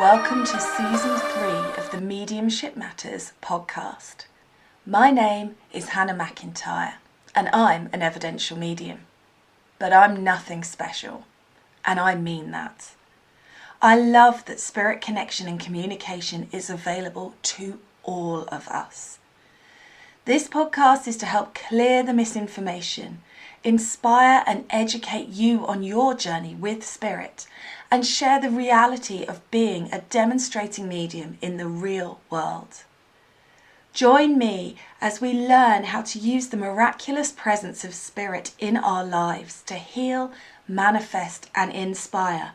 Welcome to Season 3 of the Mediumship Matters podcast. My name is Hannah McIntyre and I'm an evidential medium. But I'm nothing special, and I mean that. I love that spirit connection and communication is available to all of us. This podcast is to help clear the misinformation, inspire and educate you on your journey with spirit, and share the reality of being a demonstrating medium in the real world. Join me as we learn how to use the miraculous presence of spirit in our lives to heal, manifest and inspire,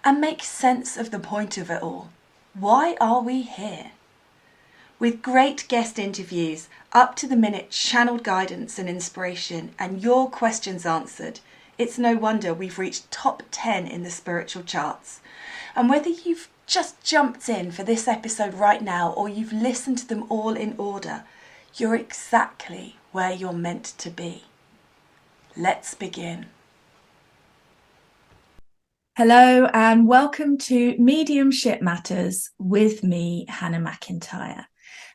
and make sense of the point of it all. Why are we here? With great guest interviews, up-to-the-minute channeled guidance and inspiration, and your questions answered, it's no wonder we've reached top 10 in the spiritual charts. And whether you've just jumped in for this episode right now or you've listened to them all in order, you're exactly where you're meant to be. Let's begin. Hello and welcome to Mediumship Matters with me, Hannah McIntyre.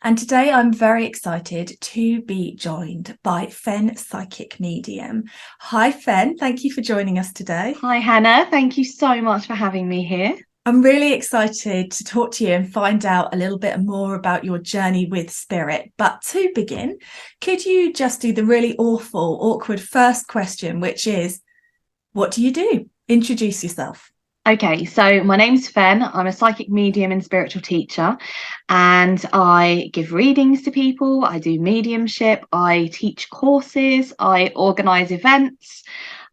And today I'm very excited to be joined by Fenn, psychic medium. Hi Fenn, thank you for joining us today. Hi Hannah, thank you so much for having me here. I'm really excited to talk to you and find out a little bit more about your journey with spirit. But to begin, could you just do the really awkward first question, which is, what do you do? Introduce yourself. Okay, so my name's Fenn. I'm a psychic medium and spiritual teacher, and I give readings to people. I do mediumship. I teach courses. I organise events.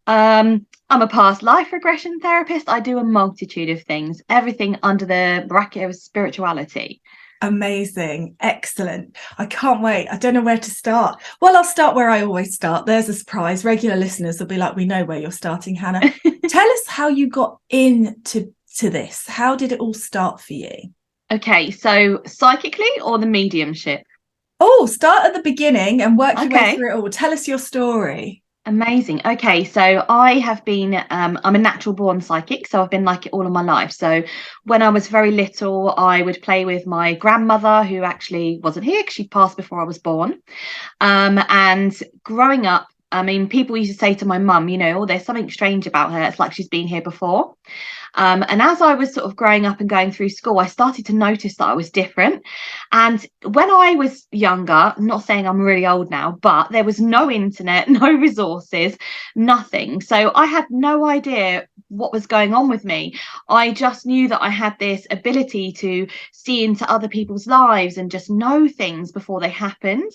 I'm a past life regression therapist. I do a multitude of things, everything under the bracket of spirituality. Amazing. Excellent. I can't wait. I don't know where to start. Well, I'll start where I always start. There's a surprise. Regular listeners will be like, we know where you're starting, Hannah. Tell us how you got into this. How did it all start for you? Okay, so psychically or the mediumship? Oh, start at the beginning and work your way Okay. through it all. Tell us your story. Amazing. Okay, so I have been, I'm a natural born psychic, so I've been like it all of my life. So when I was very little, I would play with my grandmother, who actually wasn't here because she passed before I was born. And growing up, I mean, people used to say to my mum, oh, there's something strange about her. It's like she's been here before. And as I was sort of growing up and going through school, I started to notice that I was different. And when I was younger, I'm not saying I'm really old now, but there was no internet, no resources, nothing. So I had no idea what was going on with me. I just knew that I had this ability to see into other people's lives and just know things before they happened.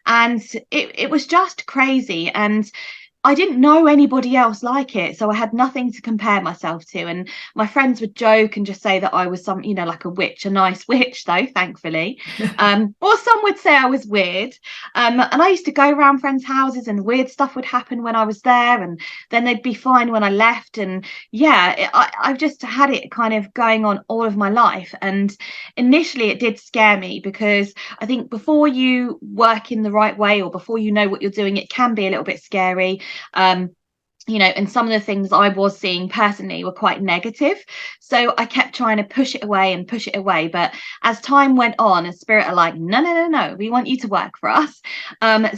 And it was just crazy. And I didn't know anybody else like it, so I had nothing to compare myself to. And my friends would joke and just say that I was some, like a witch, a nice witch, though, thankfully. Or some would say I was weird. And I used to go around friends' houses and weird stuff would happen when I was there, and then they'd be fine when I left. And yeah, I've just had it kind of going on all of my life. And initially it did scare me because I think before you work in the right way or before you know what you're doing, it can be a little bit scary. um and some of the things I was seeing personally were quite negative, so I kept trying to push it away. But as time went on, and spirit are like, no, we want you to work for us.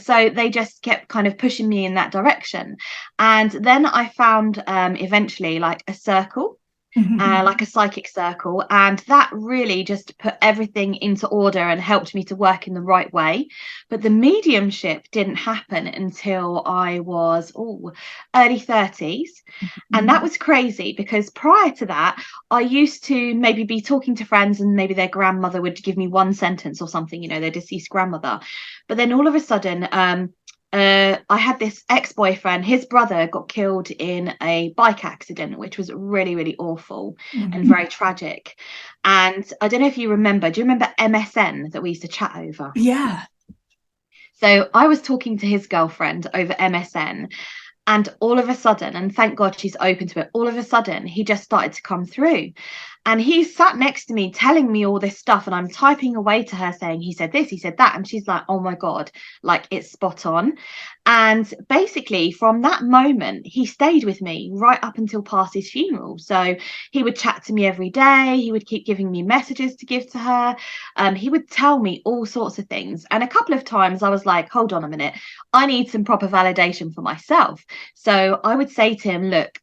So they just kept kind of pushing me in that direction. And then I found eventually like a circle, like a psychic circle, and that really just put everything into order and helped me to work in the right way. But the mediumship didn't happen until I was early 30s, and that was crazy because prior to that I used to maybe be talking to friends and maybe their grandmother would give me one sentence or something, their deceased grandmother. But then all of a sudden I had this ex-boyfriend. His brother got killed in a bike accident, which was really, really awful and very tragic. And I don't know if you remember. Do you remember MSN that we used to chat over? Yeah. So I was talking to his girlfriend over MSN, and all of a sudden, and thank God she's open to it, all of a sudden he just started to come through. And he sat next to me telling me all this stuff, and I'm typing away to her saying, he said this, he said that. And she's like, oh my God, like it's spot on. And basically from that moment, he stayed with me right up until past his funeral. So he would chat to me every day. He would keep giving me messages to give to her. He would tell me all sorts of things. And a couple of times I was like, hold on a minute, I need some proper validation for myself. So I would say to him, look,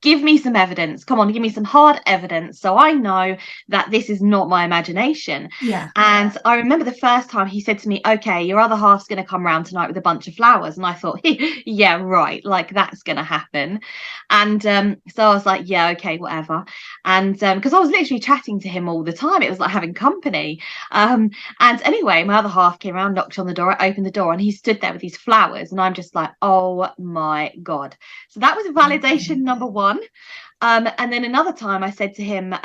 give me some evidence. Come on, give me some hard evidence so I know that this is not my imagination. Yeah. And I remember the first time he said to me, okay, your other half's going to come round tonight with a bunch of flowers. And I thought, yeah, right, like that's going to happen. And so I was like, yeah, okay, whatever. And because I was literally chatting to him all the time, it was like having company. And anyway, my other half came around, knocked on the door, I opened the door, and he stood there with these flowers. And I'm just like, oh my God. So that was validation number one. And then another time I said to him,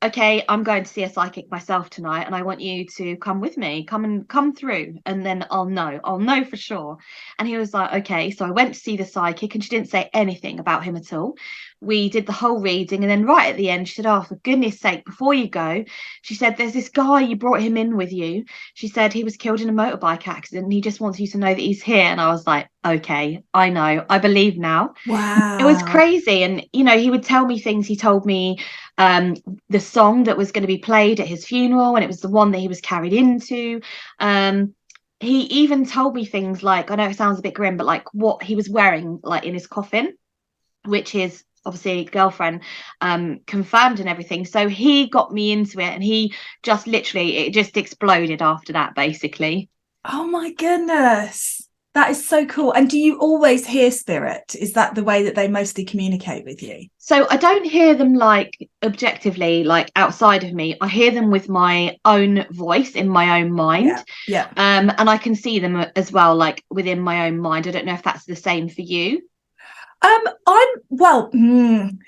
okay, I'm going to see a psychic myself tonight, and I want you to come with me, come through, and then I'll know for sure. And he was like, okay. So I went to see the psychic, and she didn't say anything about him at all. We did the whole reading, and then right at the end she said, oh, for goodness sake, before you go, she said, there's this guy, you brought him in with you. She said he was killed in a motorbike accident and he just wants you to know that he's here. And I was like, okay, I know, I believe now. Wow. It was crazy. And he would tell me things. He told me the song that was going to be played at his funeral, and it was the one that he was carried into. He even told me things like, I know it sounds a bit grim, but like what he was wearing like in his coffin, which his obviously girlfriend confirmed and everything. So he got me into it, and he just literally, it just exploded after that, basically. Oh my goodness. That is so cool. And do you always hear spirit? Is that the way that they mostly communicate with you? So I don't hear them like objectively, like outside of me. I hear them with my own voice in my own mind. Yeah. And I can see them as well, like within my own mind. I don't know if that's the same for you.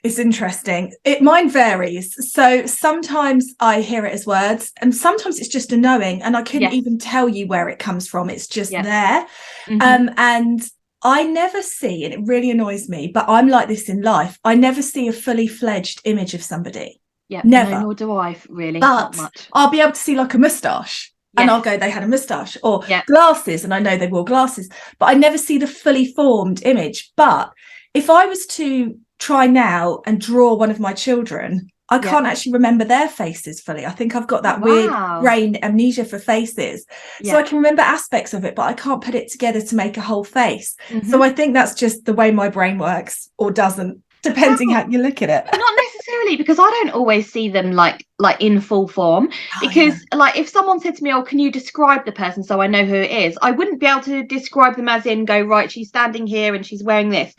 It's interesting. Mine varies. So sometimes I hear it as words, and sometimes it's just a knowing, and I couldn't even tell you where it comes from. It's just there. Mm-hmm. And I never see, and it really annoys me, but I'm like this in life, I never see a fully fledged image of somebody. Yeah, never. No, nor do I really. But not much. I'll be able to see like a moustache. And I'll go, they had a moustache, or glasses, and I know they wore glasses, but I never see the fully formed image. But if I was to try now and draw one of my children, I can't actually remember their faces fully. I think I've got that weird brain amnesia for faces. So I can remember aspects of it, but I can't put it together to make a whole face. Mm-hmm. So I think that's just the way my brain works, or doesn't, depending how you look at it. Not necessarily, because I don't always see them like in full form. Because like if someone said to me, oh, can you describe the person so I know who it is, I wouldn't be able to describe them as in go, right, she's standing here and she's wearing this.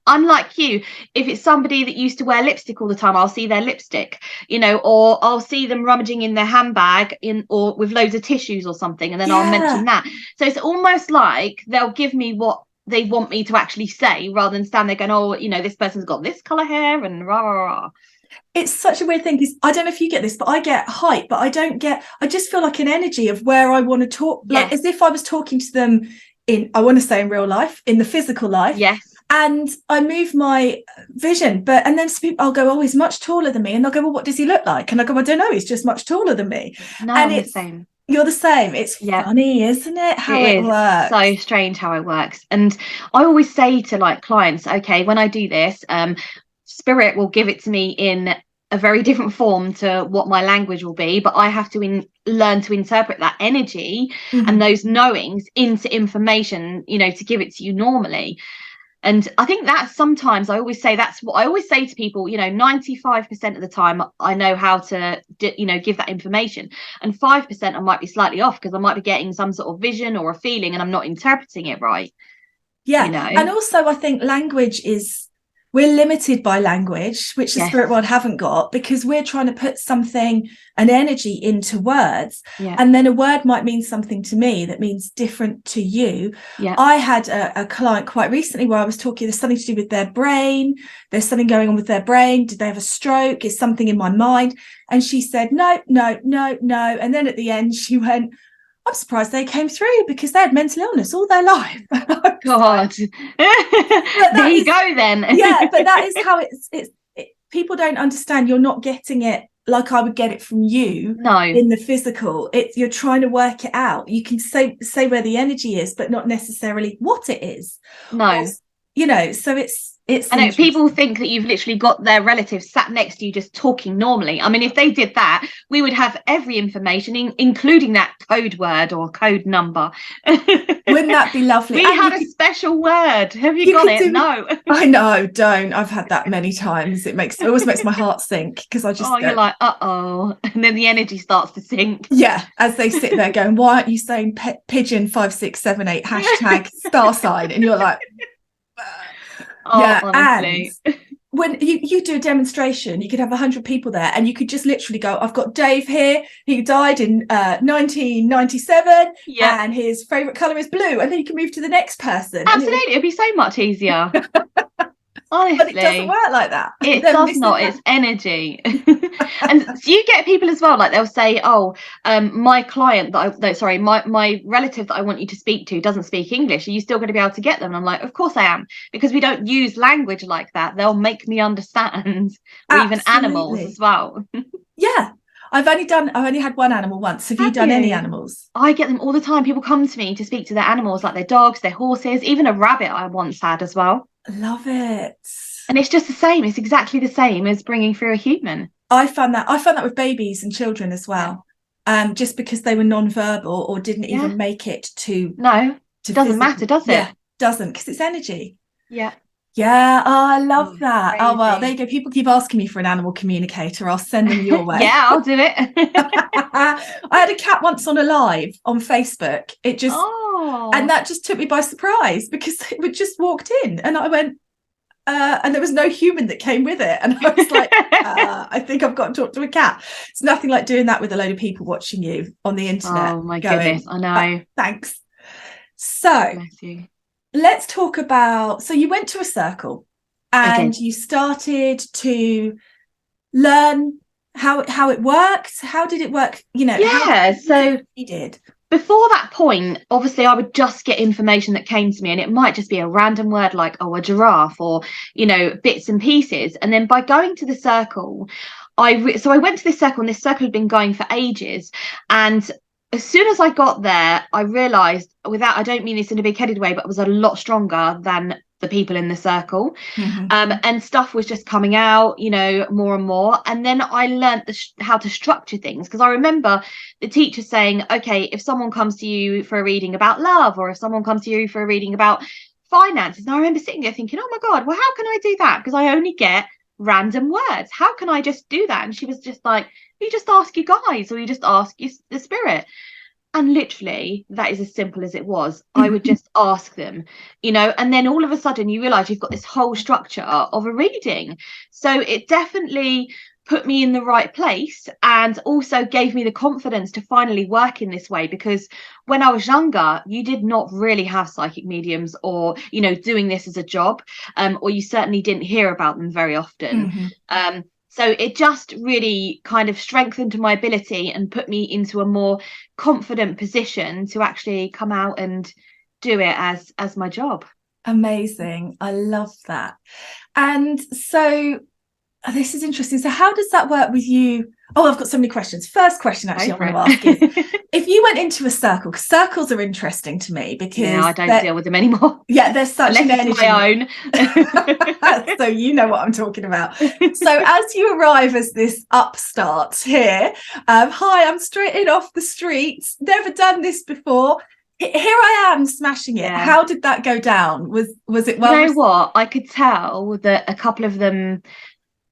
Unlike you, if it's somebody that used to wear lipstick all the time, I'll see their lipstick, or I'll see them rummaging in their handbag or with loads of tissues or something, and then I'll mention that. So it's almost like they'll give me what they want me to actually say, rather than stand there going, oh, this person's got this color hair and rah, rah, rah. It's such a weird thing, because I don't know if you get this, but I get height, but I just feel like an energy of where I want to talk, like as if I was talking to them I want to say in real life, in the physical life. Yes. And I move my vision, and then I'll go, oh, he's much taller than me. And they'll go, well, what does he look like? And I go, I don't know, he's just much taller than me. No, and I'm the same. You're the same. It's funny, isn't it? How it works. So strange how it works. And I always say to like clients, okay, when I do this, spirit will give it to me in a very different form to what my language will be, but I have to learn to interpret that energy and those knowings into information, to give it to you normally. And I think that sometimes I always say, that's what I always say to people, 95% of the time I know how to, give that information. And 5% I might be slightly off, because I might be getting some sort of vision or a feeling and I'm not interpreting it right. Yeah. And also I think we're limited by language, which the spirit world haven't got, because we're trying to put an energy into words. And then a word might mean something to me that means different to you. I had a client quite recently where I was talking, there's something to do with their brain. There's something going on with their brain. Did they have a stroke? Is something in my mind? And she said, no. And then at the end she went, I'm surprised they came through, because they had mental illness all their life. God. There you go then. Yeah, but that is how people don't understand you're not getting it like I would get it from you No. in the physical. You're trying to work it out. You can say where the energy is, but not necessarily what it is. No. So it's I know people think that you've literally got their relatives sat next to you just talking normally. I mean, if they did that, we would have every information, including that code word or code number. Wouldn't that be lovely? We had a special word. Have you got it? No. I know, don't. I've had that many times. It always makes my heart sink, because I just you're like, uh-oh. And then the energy starts to sink. Yeah, as they sit there going, why aren't you saying pigeon 5678 hashtag star sign? And you're like, yeah, honestly. And when you do a demonstration, you could have 100 people there, and you could just literally go, I've got Dave here, he died in 1997, and his favorite color is blue, and then you can move to the next person. Absolutely, it'd be so much easier. Honestly, but it doesn't work like that. It does not. It's energy. And so you get people as well, like they'll say, my client my relative that I want you to speak to doesn't speak English. Are you still going to be able to get them? And I'm like, of course I am, because we don't use language like that. They'll make me understand. Or even animals as well. Yeah. I've only had one animal once. Have you done any animals? I get them all the time. People come to me to speak to their animals, like their dogs, their horses, even a rabbit I once had as well. Love it. And it's just the same. It's exactly the same as bringing through a human. I found that with babies and children as well. Just because they were non-verbal or didn't even make it to. No, it doesn't matter, does it? Yeah, doesn't, because it's energy. Yeah. Yeah, I love that. Crazy. Oh, well, there you go. People keep asking me for an animal communicator. I'll send them your way. Yeah, I'll do it. I had a cat once on a live on Facebook. It just, and that just took me by surprise, because it just walked in and I went, and there was no human that came with it. And I was like, I think I've got to talk to a cat. It's nothing like doing that with a load of people watching you on the internet. Oh my goodness, I know. Thanks. So let's talk about, so you went to a circle and you started to learn how it worked. How did it work? So you did. Before that point, obviously I would just get information that came to me, and it might just be a random word like, a giraffe, or, bits and pieces. And then by going to the circle, I went to this circle, and this circle had been going for ages. And as soon as I got there, I realised, I don't mean this in a big-headed way, but I was a lot stronger than the people in the circle. And stuff was just coming out, more and more. And then I learned how to structure things, because I remember the teacher saying, okay, if someone comes to you for a reading about love, or if someone comes to you for a reading about finances, and I remember sitting there thinking, oh my God, well, how can I do that? Because I only get random words. How can I just do that? And she was just like, you just ask your guides, or you just ask the spirit. And literally, that is as simple as it was. I would just ask them, and then all of a sudden you realise you've got this whole structure of a reading. So it definitely put me in the right place, and also gave me the confidence to finally work in this way, because when I was younger, you did not really have psychic mediums, or, doing this as a job, or you certainly didn't hear about them very often. So it just really kind of strengthened my ability and put me into a more confident position to actually come out and do it as my job. Amazing. I love that. And so this is interesting. So how does that work with you? Oh, I've got so many questions. First question, actually, I want to ask is, if you went into a circle, because circles are interesting to me, because I don't deal with them anymore. Yeah, there's such an energy. My own. So you know what I'm talking about. So as you arrive as this upstart here, hi, I'm straight in off the streets, never done this before. Here I am smashing it. Yeah. How did that go down? Was it well? You know what? I could tell that a couple of them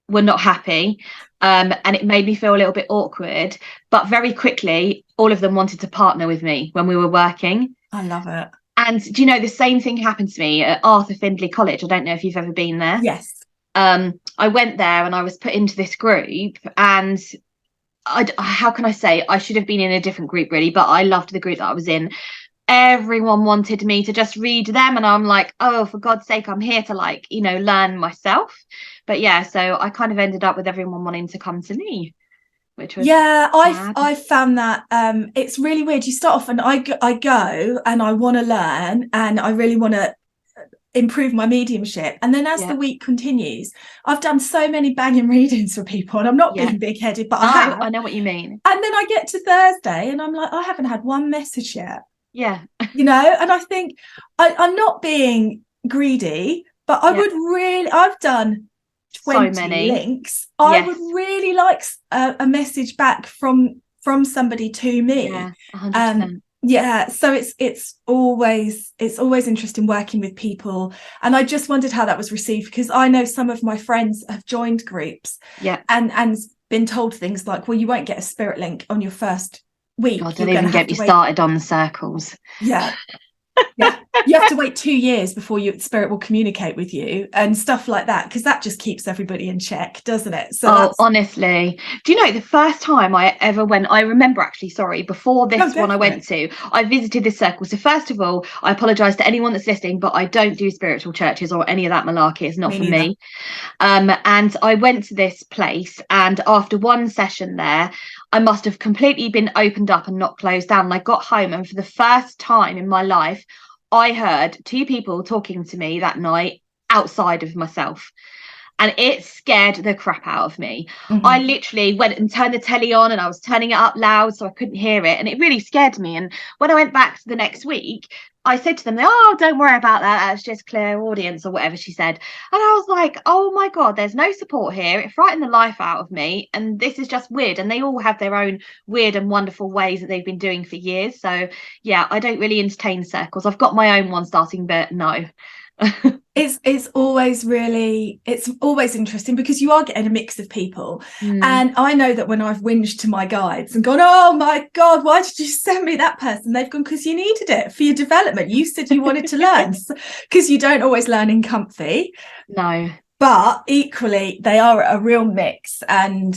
were not happy, and it made me feel a little bit awkward, but very quickly all of them wanted to partner with me when we were working. I love it. And the same thing happened to me at Arthur Findlay College. I don't know if you've ever been there. Yes. I went there and I was put into this group, and how can I say, I should have been in a different group really, but I loved the group that I was in. Everyone wanted me to just read them, and I'm like, oh, for God's sake, I'm here to learn myself. But yeah, so I kind of ended up with everyone wanting to come to me, which was I found that it's really weird. You start off and I go and I want to learn, and I really want to improve my mediumship. And then as the week continues, I've done so many banging readings for people, and I'm not being big-headed, but I know what you mean. And then I get to Thursday and I'm like, I haven't had one message yet. Yeah. You know, and I think I'm not being greedy, but I would really, I've done 20 so many links. I would really like a message back from somebody to me. Yeah, 100%. Yeah, so it's always interesting working with people, and I just wondered how that was received, because I know some of my friends have joined groups and been told things like, well, you won't get a spirit link on your first week. God, don't even get me started on the circles. Yeah. You have to wait 2 years before your spirit will communicate with you and stuff like that, because that just keeps everybody in check, doesn't it? So honestly, do you know, the first time I ever went, I remember actually, before this one I went to, I visited this circle. So first of all, I apologize to anyone that's listening, but I don't do spiritual churches or any of that malarkey. It's not for me. And I went to this place, and after one session there, I must have completely been opened up and not closed down. And I got home, and for the first time in my life, I heard 2 people talking to me that night outside of myself, and it scared the crap out of me. I literally went and turned the telly on, and I was turning it up loud so I couldn't hear it, and it really scared me. And when I went back to the next week, I said to them, oh, don't worry about that, that's just clairaudience or whatever she said. And I was like, oh my God, there's no support here. It frightened the life out of me, and this is just weird. And they all have their own weird and wonderful ways that they've been doing for years. So yeah, I don't really entertain circles. I've got my own one starting, but no. It's always interesting, because you are getting a mix of people. And I know that when I've whinged to my guides and gone, oh my God, why did you send me that person? They've gone, because you needed it for your development. You said you wanted to learn, because you don't always learn in comfy. No, but equally they are a real mix. And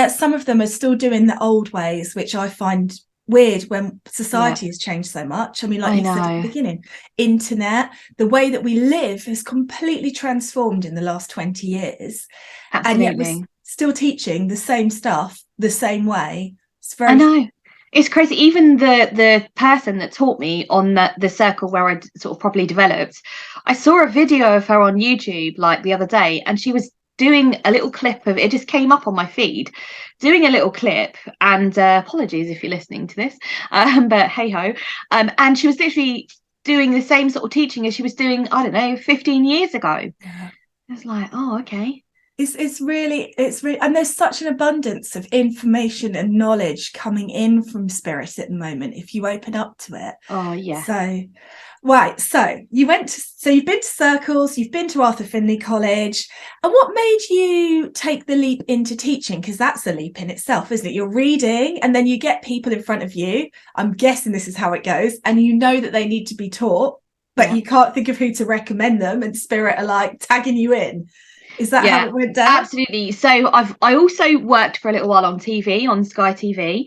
some of them are still doing the old ways, which I find weird when society has changed so much. I mean, like you said at the beginning, internet, the way that we live has completely transformed in the last 20 years. Absolutely. And yet we're still teaching the same stuff the same way. It's very, I know, it's crazy. Even the person that taught me on the circle where I sort of properly developed, I saw a video of her on YouTube like the other day, and she was doing a little clip of it. Just came up on my feed, doing a little clip, and apologies if you're listening to this, but hey ho, and she was literally doing the same sort of teaching as she was doing, I don't know, 15 years ago. It's like, oh, okay. It's really, and there's such an abundance of information and knowledge coming in from spirit at the moment if you open up to it. Oh yeah. So right, so you've been to circles, you've been to Arthur Findlay College, and what made you take the leap into teaching? Because that's a leap in itself, isn't it? You're reading, and then you get people in front of you, I'm guessing this is how it goes, and you know that they need to be taught, but you can't think of who to recommend them, and spirit are like tagging you in. Is that how it went down? Absolutely. So I also worked for a little while on TV, on Sky TV,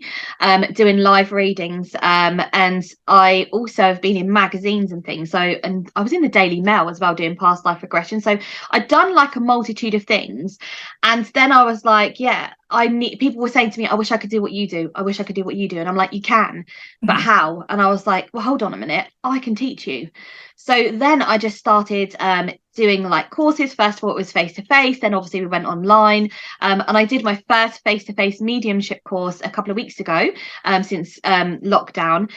doing live readings, and I also have been in magazines and things. And I was in the Daily Mail as well, doing past life regression. So I'd done like a multitude of things, and then I was like, people were saying to me, I wish I could do what you do. I wish I could do what you do. And I'm like, you can, but how? And I was like, well, hold on a minute, I can teach you. So then I just started doing like courses. First of all, it was face-to-face, then obviously we went online, and I did my first face-to-face mediumship course a couple of weeks ago, since lockdown.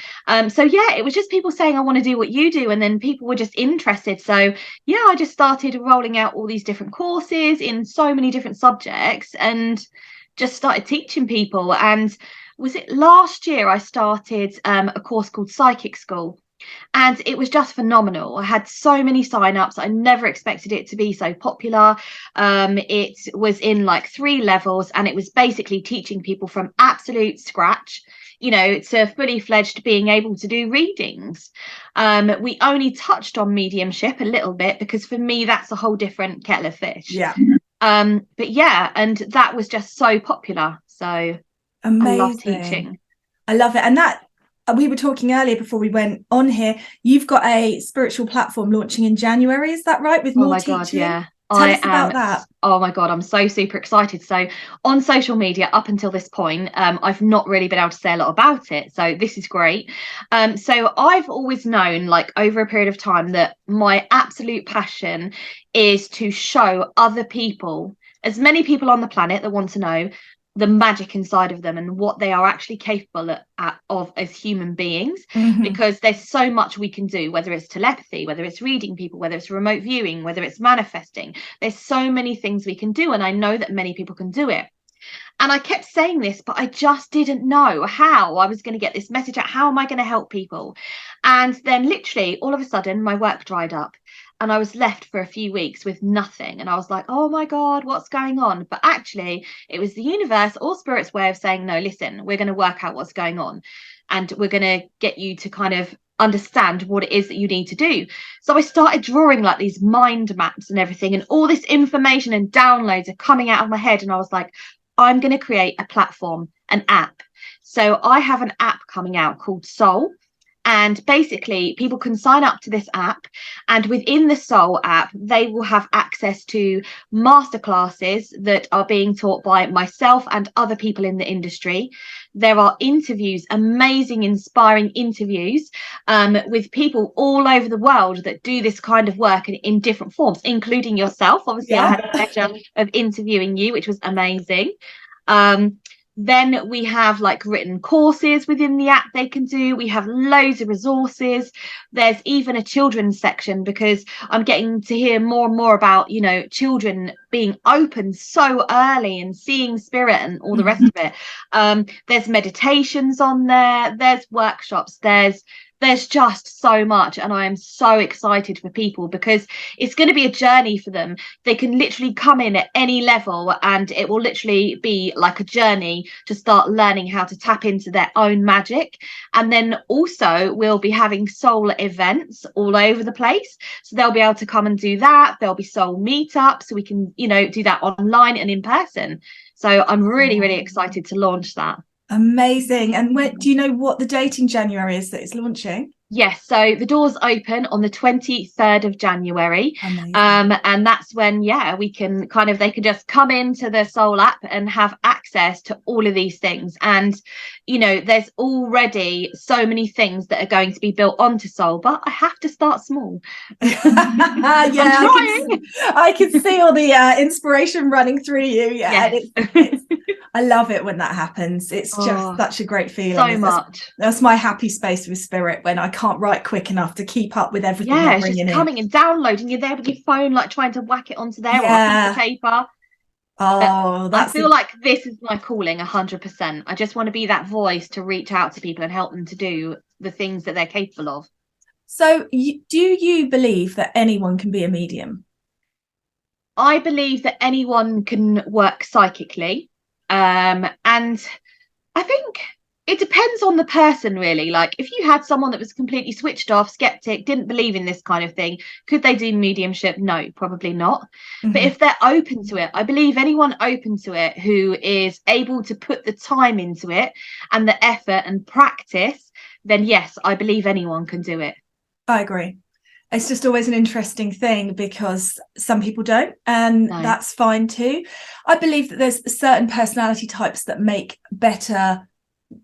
So yeah, it was just people saying, I want to do what you do, and then people were just interested. So yeah, I just started rolling out all these different courses in so many different subjects, and just started teaching people. And was it last year I started a course called Psychic School, and it was just phenomenal. I had so many sign-ups. I never expected it to be so popular. It was in like 3 levels, and it was basically teaching people from absolute scratch, you know, to fully fledged being able to do readings. We only touched on mediumship a little bit, because for me that's a whole different kettle of fish. But yeah, and that was just so popular. So amazing. I love teaching. I love it. And that, we were talking earlier before we went on here, you've got a spiritual platform launching in January, is that right? With more teaching? God, yeah. Tell us about that. Oh my God, I'm so super excited. So on social media, up until this point, I've not really been able to say a lot about it. So this is great. So I've always known, like over a period of time, that my absolute passion is to show other people, as many people on the planet that want to know the magic inside of them and what they are actually capable of as human beings, because there's so much we can do, whether it's telepathy, whether it's reading people, whether it's remote viewing, whether it's manifesting. There's so many things we can do, and I know that many people can do it. And I kept saying this, but I just didn't know how I was going to get this message out. How am I going to help people? And then literally all of a sudden my work dried up and I was left for a few weeks with nothing. And I was like, oh my God, what's going on? But actually it was the universe or spirit's way of saying, no, listen, we're going to work out what's going on. And we're going to get you to kind of understand what it is that you need to do. So I started drawing like these mind maps and everything, and all this information and downloads are coming out of my head. And I was like, I'm going to create a platform, an app. So I have an app coming out called Soul. And basically people can sign up to this app, and within the Soul app they will have access to masterclasses that are being taught by myself and other people in the industry. There are interviews, amazing inspiring interviews with people all over the world that do this kind of work in different forms, including yourself. Obviously, I had the pleasure of interviewing you, which was amazing. Then we have like written courses within the app they can do. We have loads of resources. There's even a children's section, because I'm getting to hear more and more about, you know, children being open so early and seeing spirit and all the rest of it. There's meditations on there. There's workshops. There's just so much, and I am so excited for people because it's going to be a journey for them. They can literally come in at any level, and it will literally be like a journey to start learning how to tap into their own magic. And then also we'll be having soul events all over the place, so they'll be able to come and do that. There'll be soul meetups, so we can, you know, do that online and in person. So I'm really excited to launch that. Amazing. And when, do you know what the date in January is that it's launching? Yes, so the doors open on the 23rd of January. And that's when, we can kind of, they can just come into the Soul app and have access to all of these things. And, you know, there's already so many things that are going to be built onto Soul, but I have to start small. I can see all the inspiration running through you. I love it when that happens. It's just such a great feeling. So much. That's my happy space with spirit, when I can't write quick enough to keep up with everything. Yeah, it's just coming and downloading. You're there with your phone, like trying to whack it onto there on a piece of paper. I feel like this is my calling 100%. I just want to be that voice to reach out to people and help them to do the things that they're capable of. So do you believe that anyone can be a medium? I believe that anyone can work psychically. And I think it depends on the person, really. Like, if you had someone that was completely switched off, skeptic, didn't believe in this kind of thing, could they do mediumship? No, probably not. But if they're open to it, I believe anyone open to it who is able to put the time into it and the effort and practice, then yes, I believe anyone can do it. I agree. It's just always an interesting thing, because some people don't, and that's fine too. I believe that there's certain personality types that make better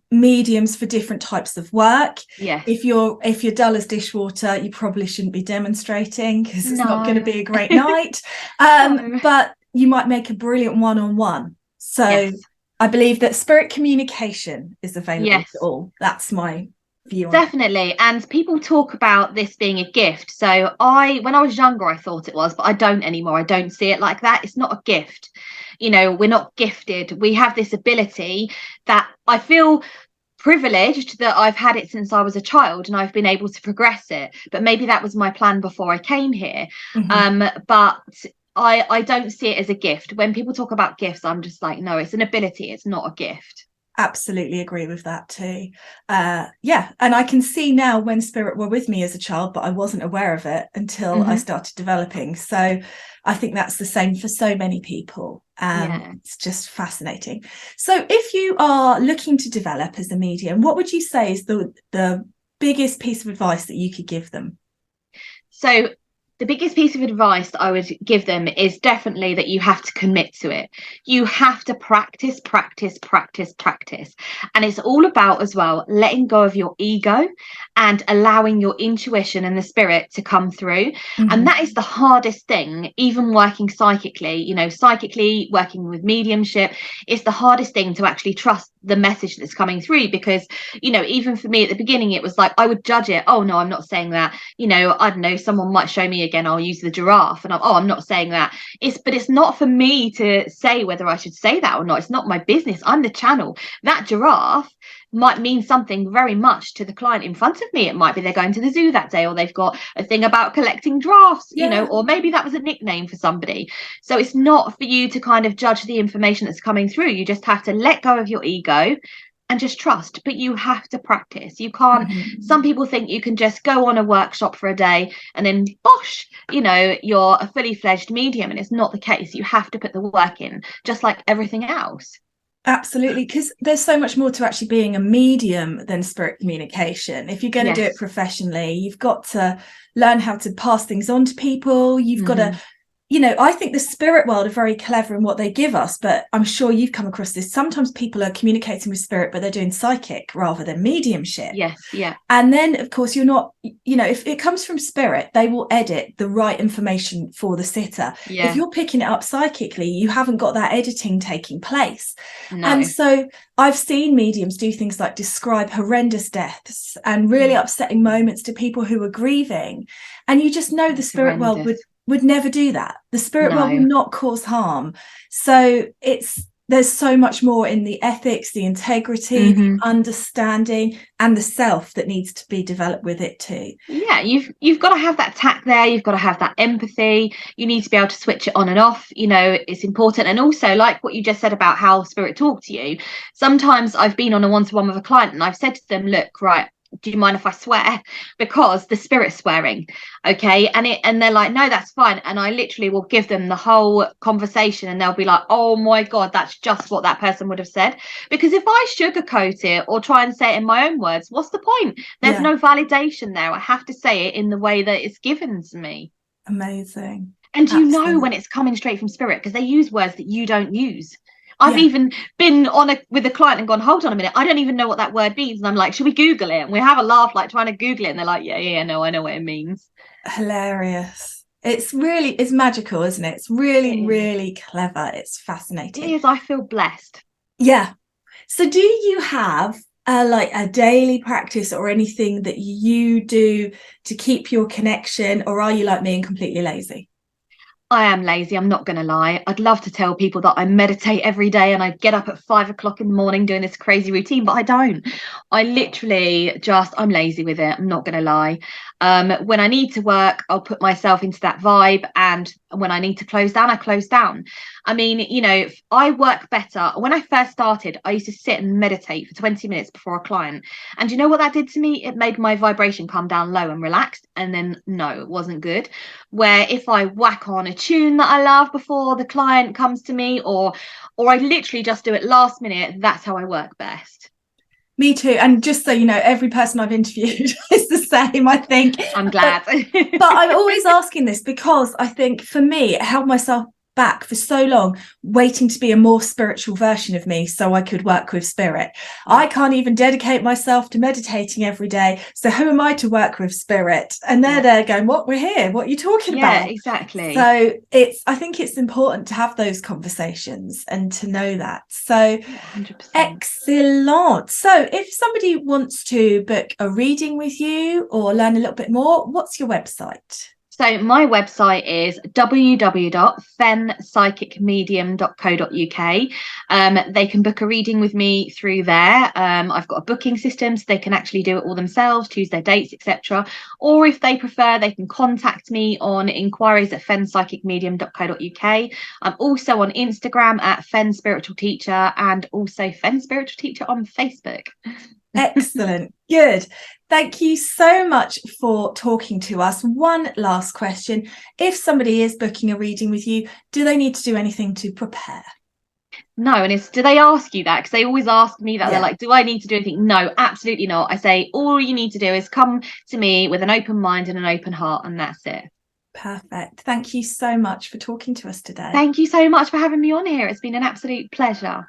mediums for different types of work. Yes. If you're dull as dishwater, you probably shouldn't be demonstrating, because it's not going to be a great night. But you might make a brilliant one-on-one. So I believe that spirit communication is available to all. That's my view. Definitely. And people talk about this being a gift. So when I was younger, I thought it was, but I don't anymore. I don't see it like that. It's not a gift. You know, we're not gifted. We have this ability that I feel privileged that I've had it since I was a child, and I've been able to progress it. But maybe that was my plan before I came here. But I don't see it as a gift. When people talk about gifts, I'm just like, no, it's an ability. It's not a gift. Absolutely agree with that too. And I can see now when spirit were with me as a child, but I wasn't aware of it until I started developing. So I think that's the same for so many people. It's just fascinating. So if you are looking to develop as a medium, what would you say is the biggest piece of advice that you could give them? So The biggest piece of advice that I would give them is definitely that you have to commit to it. You have to practice. And it's all about, as well, letting go of your ego and allowing your intuition and the spirit to come through. And that is the hardest thing, even working psychically, psychically working with mediumship. It's the hardest thing to actually trust the message that's coming through, because, even for me at the beginning, it was like I would judge it. Oh no, I'm not saying that. I don't know, someone might show me again, I'll use the giraffe, and I'm not saying that. But it's not for me to say whether I should say that or not. It's not my business. I'm the channel. That giraffe might mean something very much to the client in front of me. It might be they're going to the zoo that day, or they've got a thing about collecting giraffes, or maybe that was a nickname for somebody. So it's not for you to kind of judge the information that's coming through. You just have to let go of your ego and just trust. But you have to practice. You can't, some people think you can just go on a workshop for a day and then bosh, you're a fully fledged medium, and it's not the case. You have to put the work in, just like everything else. Absolutely, because there's so much more to actually being a medium than spirit communication. If you're going to do it professionally, you've got to learn how to pass things on to people. You've got to, I think the spirit world are very clever in what they give us, but I'm sure you've come across this. Sometimes people are communicating with spirit, but they're doing psychic rather than mediumship. Yes, yeah. And then, of course, you're not, if it comes from spirit, they will edit the right information for the sitter. Yeah. If you're picking it up psychically, you haven't got that editing taking place. No. And so I've seen mediums do things like describe horrendous deaths and really upsetting moments to people who are grieving. And you just know the spirit world would never do that. The spirit world will not cause harm. So there's so much more in the ethics, the integrity, the understanding, and the self that needs to be developed with it too. Yeah, you've got to have that tact there. You've got to have that empathy. You need to be able to switch it on and off. It's important. And also, like what you just said about how spirit talk to you, sometimes I've been on a one-to-one with a client and I've said to them, look, right, do you mind if I swear? Because the spirit's swearing. Okay. And they're like, no, that's fine. And I literally will give them the whole conversation and they'll be like, oh my God, that's just what that person would have said. Because if I sugarcoat it or try and say it in my own words, what's the point? There's no validation there. I have to say it in the way that it's given to me. Amazing. And you know when it's coming straight from spirit, because they use words that you don't use. I've even been with a client and gone, hold on a minute, I don't even know what that word means. And I'm like, should we Google it? And we have a laugh, like trying to Google it. And they're like, no, I know what it means. Hilarious. It's magical, isn't it? It's really, really clever. It's fascinating. It is. I feel blessed. Yeah. So do you have like a daily practice or anything that you do to keep your connection, or are you like me and completely lazy? I am lazy, I'm not going to lie. I'd love to tell people that I meditate every day and I get up at 5 o'clock in the morning doing this crazy routine, but I don't. I literally I'm lazy with it. I'm not going to lie. When I need to work, I'll put myself into that vibe. And when I need to close down, I close down. I mean, I work better. When I first started, I used to sit and meditate for 20 minutes before a client. And you know what that did to me? It made my vibration come down low and relaxed. And then, no, it wasn't good. Where if I whack on a tune that I love before the client comes to me, or I literally just do it last minute, that's how I work best. Me too. And just so you know, every person I've interviewed is the same, I think. I'm glad. But I'm always asking this because I think for me, it held myself back for so long, waiting to be a more spiritual version of me so I could work with spirit. I can't even dedicate myself to meditating every day. So who am I to work with spirit? And they're there going, what, we're here? What are you talking about? Yeah, exactly. So I think it's important to have those conversations and to know that. So 100%. Excellent. So if somebody wants to book a reading with you or learn a little bit more, what's your website? So my website is www.fennpsychicmedium.co.uk. They can book a reading with me through there. I've got a booking system so they can actually do it all themselves, choose their dates, etc. Or if they prefer, they can contact me on inquiries@fennpsychicmedium.co.uk. I'm also on Instagram at Fenn Spiritual Teacher and also Fenn Spiritual Teacher on Facebook. Excellent. Good. Thank you so much for talking to us. One last question. If somebody is booking a reading with you, do they need to do anything to prepare? No. And do they ask you that? Because they always ask me that. Yeah. They're like, do I need to do anything? No, absolutely not. I say, all you need to do is come to me with an open mind and an open heart, and that's it. Perfect. Thank you so much for talking to us today. Thank you so much for having me on here. It's been an absolute pleasure.